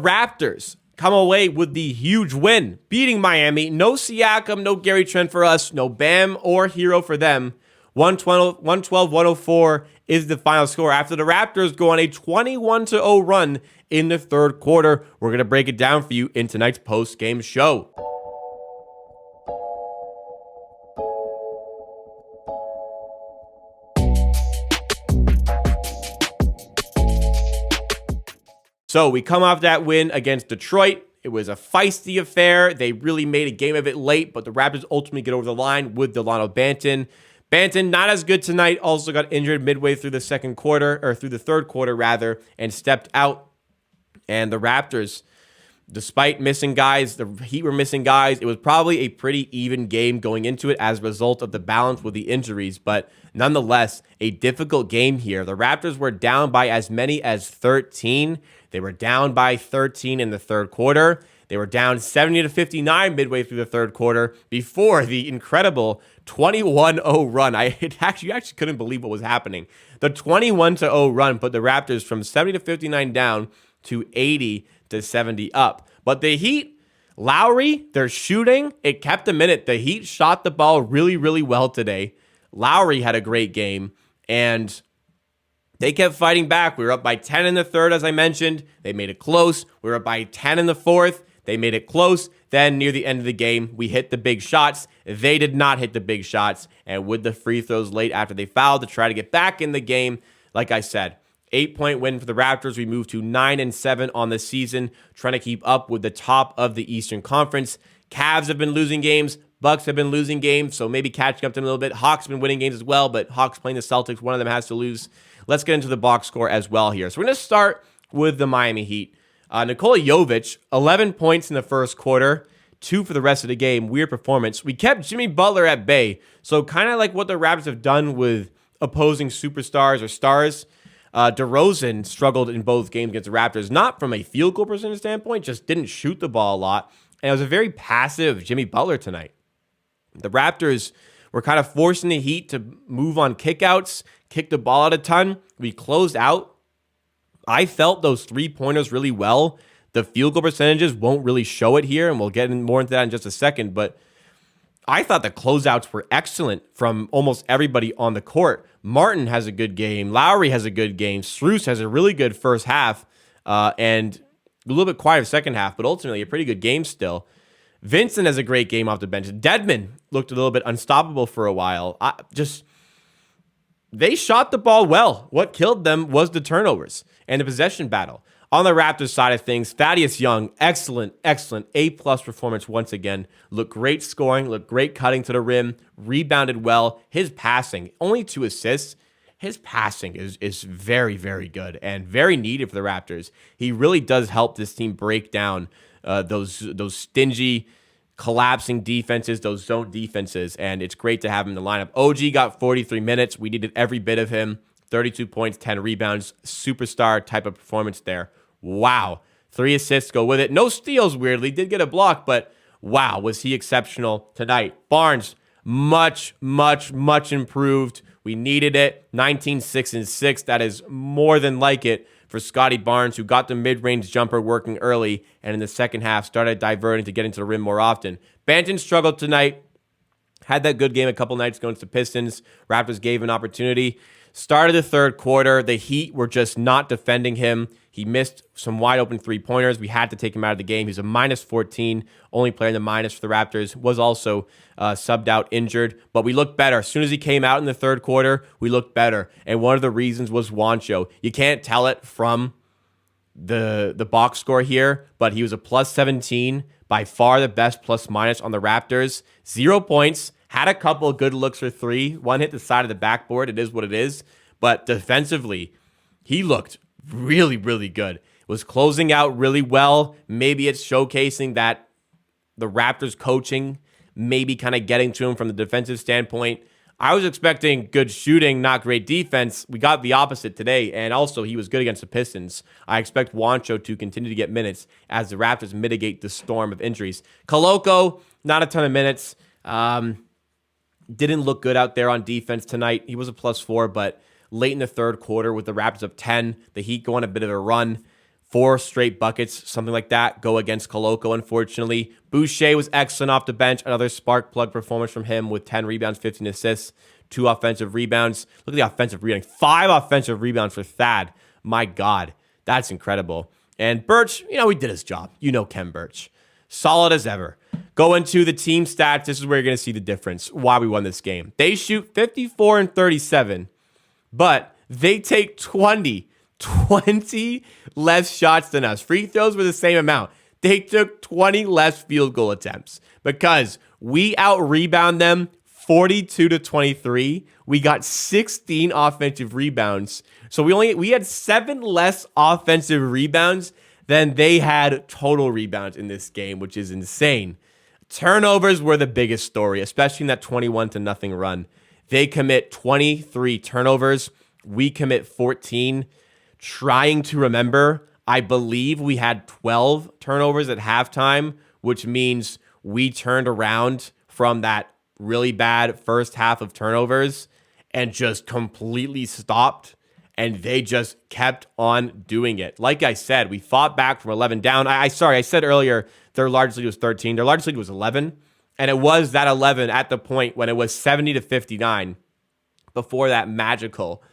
Raptors come away with the huge win, beating Miami. No Siakam, no Gary Trent for us, no Bam or Hero for them. 112-104 is the final score after the Raptors go on a 21-0 run in the third quarter. We're going to break it down for you in tonight's post-game show. So we come off that win against Detroit. It was a feisty affair. They really made a game of it late, but the Raptors ultimately get over the line with Delano Banton. Banton, not as good tonight, also got injured midway through the third quarter, and stepped out. And the Raptors, despite missing guys, the Heat were missing guys. It was probably a pretty even game going into it as a result of the balance with the injuries, but nonetheless, a difficult game here. The Raptors were down by as many as 13. They were down by 13 in the third quarter. They were down 70-59 midway through the third quarter before the incredible 21-0 run. I actually couldn't believe what was happening. The 21-0 run put the Raptors from 70-59 down to 80-70 up. But the Heat, Lowry, their shooting, it kept them in it. The Heat shot the ball really, really well today. Lowry had a great game, and they kept fighting back. We were up by 10 in the third, as I mentioned. They made it close. We were up by 10 in the fourth. They made it close. Then near the end of the game, we hit the big shots. They did not hit the big shots. And with the free throws late after they fouled to try to get back in the game, like I said, 8-point win for the Raptors. We moved to 9-7 on the season, trying to keep up with the top of the Eastern Conference. Cavs have been losing games. Bucks have been losing games, so maybe catching up to them a little bit. Hawks have been winning games as well, but Hawks playing the Celtics, one of them has to lose. Let's get into the box score as well here. So we're going to start with the Miami Heat. Nikola Jovic, 11 points in the first quarter, 2 for the rest of the game. Weird performance. We kept Jimmy Butler at bay, so kind of like what the Raptors have done with opposing superstars or stars. DeRozan struggled in both games against the Raptors, not from a field goal percentage standpoint, just didn't shoot the ball a lot. And it was a very passive Jimmy Butler tonight. The Raptors were kind of forcing the Heat to move on kickouts, kick the ball out a ton. We closed out. I felt those three-pointers really well. The field goal percentages won't really show it here, and we'll get more into that in just a second. But I thought the closeouts were excellent from almost everybody on the court. Martin has a good game. Lowry has a good game. Strus has a really good first half and a little bit quieter second half, but ultimately a pretty good game still. Vincent has a great game off the bench. Dedmon looked a little bit unstoppable for a while. They shot the ball well. What killed them was the turnovers and the possession battle. On the Raptors side of things, Thaddeus Young, excellent, A-plus performance once again. Looked great scoring, looked great cutting to the rim, rebounded well. His passing, only 2 assists. His passing is very, very good and very needed for the Raptors. He really does help this team break down those stingy, collapsing defenses, those zone defenses, and it's great to have him in the lineup. OG got 43 minutes. We needed every bit of him. 32 points, 10 rebounds, superstar type of performance there. Wow. 3 assists go with it. No steals, weirdly. Did get a block, but wow, was he exceptional tonight. Barnes, much improved. We needed it. 19, 6, and 6. That is more than like it for Scotty Barnes, who got the mid-range jumper working early, and in the second half started diverting to get into the rim more often. Banton struggled tonight. Had that good game a couple nights ago against the Pistons. Raptors gave an opportunity. Started the third quarter. The Heat were just not defending him. He missed some wide open three-pointers. We had to take him out of the game. He's a -14, only player in the minus for the Raptors. Was also subbed out injured, but we looked better. As soon as he came out in the third quarter, we looked better. And one of the reasons was Juancho. You can't tell it from the box score here, but he was a +17, by far the best plus-minus on the Raptors. 0 points. Had a couple of good looks for 3. One hit the side of the backboard. It is what it is. But defensively, he looked really, really good. Was closing out really well. Maybe it's showcasing that the Raptors coaching maybe kind of getting to him from the defensive standpoint. I was expecting good shooting, not great defense. We got the opposite today, and also he was good against the Pistons. I expect Juancho to continue to get minutes as the Raptors mitigate the storm of injuries. Koloko, not a ton of minutes. Didn't look good out there on defense tonight. He was a +4, but late in the third quarter with the Raptors up 10, the Heat go on a bit of a run. 4 straight buckets, something like that, go against Koloko, unfortunately. Boucher was excellent off the bench. Another spark plug performance from him with 10 rebounds, 15 assists, 2 offensive rebounds. Look at the offensive rebounding. 5 offensive rebounds for Thad. My God, that's incredible. And Birch, he did his job. Kem Birch. Solid as ever. Go into the team stats. This is where you're going to see the difference, why we won this game. They shoot 54 and 37, but they take 20 less shots than us. Free throws were the same amount. They took 20 less field goal attempts because we out-rebound them 42-23. We got 16 offensive rebounds. So we had 7 less offensive rebounds than they had total rebounds in this game, which is insane. Turnovers were the biggest story, especially in that 21-0 run. They commit 23 turnovers. We commit 14. Trying to remember, I believe we had 12 turnovers at halftime, which means we turned around from that really bad first half of turnovers and just completely stopped, and they just kept on doing it. Like I said, we fought back from 11 down. I said earlier their largest lead was 13. Their largest lead was 11, and it was that 11 at the point when it was 70-59 before that magical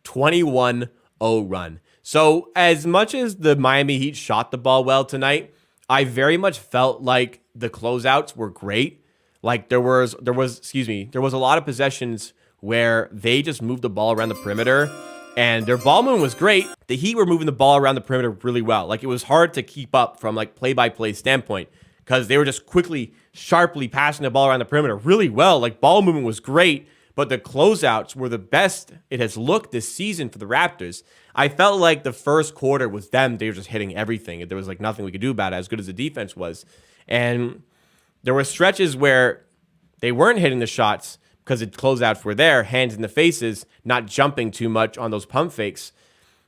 21-0 run. So as much as the Miami Heat shot the ball well tonight, I very much felt like the closeouts were great. Like there was a lot of possessions where they just moved the ball around the perimeter, and their ball movement was great. The Heat were moving the ball around the perimeter really well. Like it was hard to keep up from like play-by-play standpoint because they were just quickly, sharply passing the ball around the perimeter really well. Like ball movement was great, but the closeouts were the best it has looked this season for the Raptors. I felt like the first quarter was them. They were just hitting everything. There was like nothing we could do about it, as good as the defense was. And there were stretches where they weren't hitting the shots because the closeouts were there, hands in the faces, not jumping too much on those pump fakes.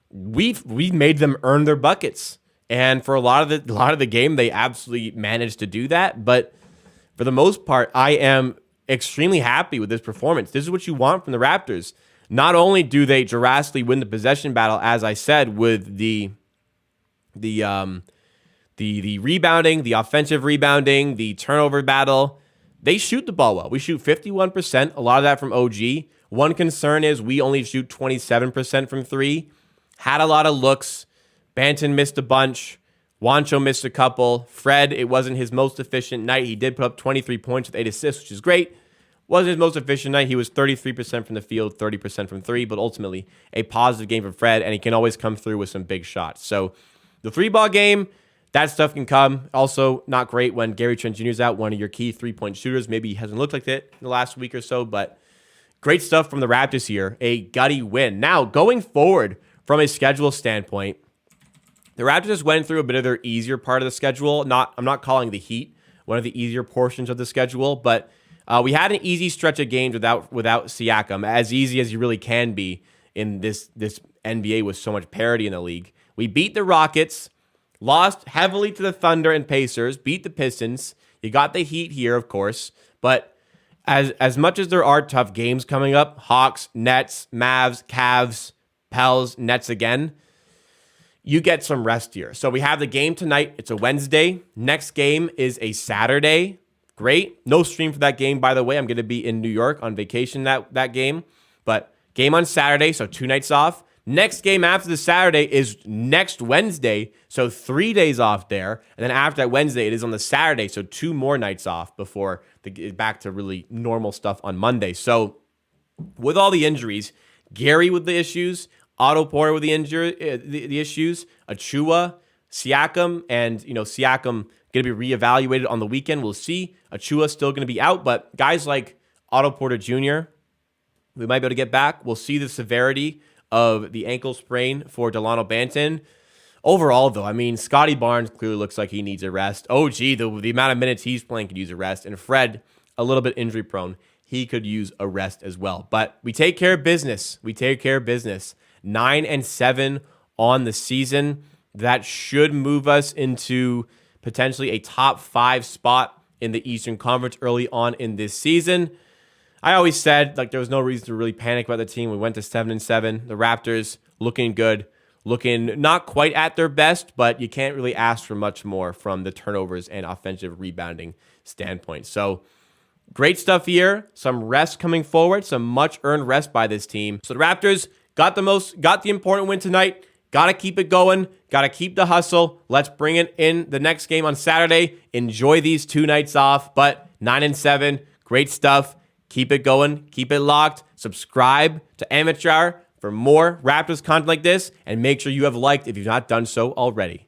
We've made them earn their buckets. And for a lot of the game, they absolutely managed to do that. But for the most part, I am extremely happy with this performance. This is what you want from the Raptors. Not only do they drastically win the possession battle, as I said, with the rebounding, the offensive rebounding, the turnover battle, they shoot the ball well. We shoot 51%, a lot of that from OG. One concern is we only shoot 27% from 3. Had a lot of looks. Banton missed a bunch. Juancho missed a couple. Fred, it wasn't his most efficient night. He did put up 23 points with 8 assists, which is great. Wasn't his most efficient night. He was 33% from the field, 30% from 3, but ultimately a positive game for Fred, and he can always come through with some big shots. So the 3-ball game, that stuff can come. Also, not great when Gary Trent Jr. is out, one of your key 3-point shooters. Maybe he hasn't looked like it in the last week or so, but great stuff from the Raptors here. A gutty win. Now, going forward from a schedule standpoint, the Raptors just went through a bit of their easier part of the schedule. I'm not calling the Heat one of the easier portions of the schedule, but we had an easy stretch of games without Siakam, as easy as you really can be in this NBA with so much parity in the league. We beat the Rockets, lost heavily to the Thunder and Pacers, beat the Pistons. You got the Heat here, of course, but as much as there are tough games coming up, Hawks, Nets, Mavs, Cavs, Pels, Nets again, you get some rest here. So we have the game tonight. It's a Wednesday. Next game is a Saturday. Great. No stream for that game, by the way. I'm going to be in New York on vacation that game. But game on Saturday, so 2 nights off. Next game after the Saturday is next Wednesday, so 3 days off there. And then after that Wednesday, it is on the Saturday, so 2 more nights off before back to really normal stuff on Monday. So with all the injuries, Gary with the issues, Otto Porter with the issues, Achua, Siakam, and Siakam going to be reevaluated on the weekend. We'll see. Achua still going to be out, but guys like Otto Porter Jr., we might be able to get back. We'll see the severity of the ankle sprain for Delano Banton. Overall, though, I mean, Scotty Barnes clearly looks like he needs a rest. OG, the amount of minutes he's playing could use a rest. And Fred, a little bit injury prone. He could use a rest as well. But we take care of business. 9-7 on the season. That should move us into potentially a top 5 spot in the Eastern Conference early on in this season. I always said there was no reason to really panic about the team. We went to 7-7. The Raptors looking good, looking not quite at their best, but you can't really ask for much more from the turnovers and offensive rebounding standpoint. So great stuff here. Some rest coming forward, some much earned rest by this team. So the Raptors got the important win tonight. Got to keep it going. Got to keep the hustle. Let's bring it in the next game on Saturday. Enjoy these 2 nights off, but 9-7, great stuff. Keep it going. Keep it locked. Subscribe to Amateur Hour for more Raptors content like this, and make sure you have liked if you've not done so already.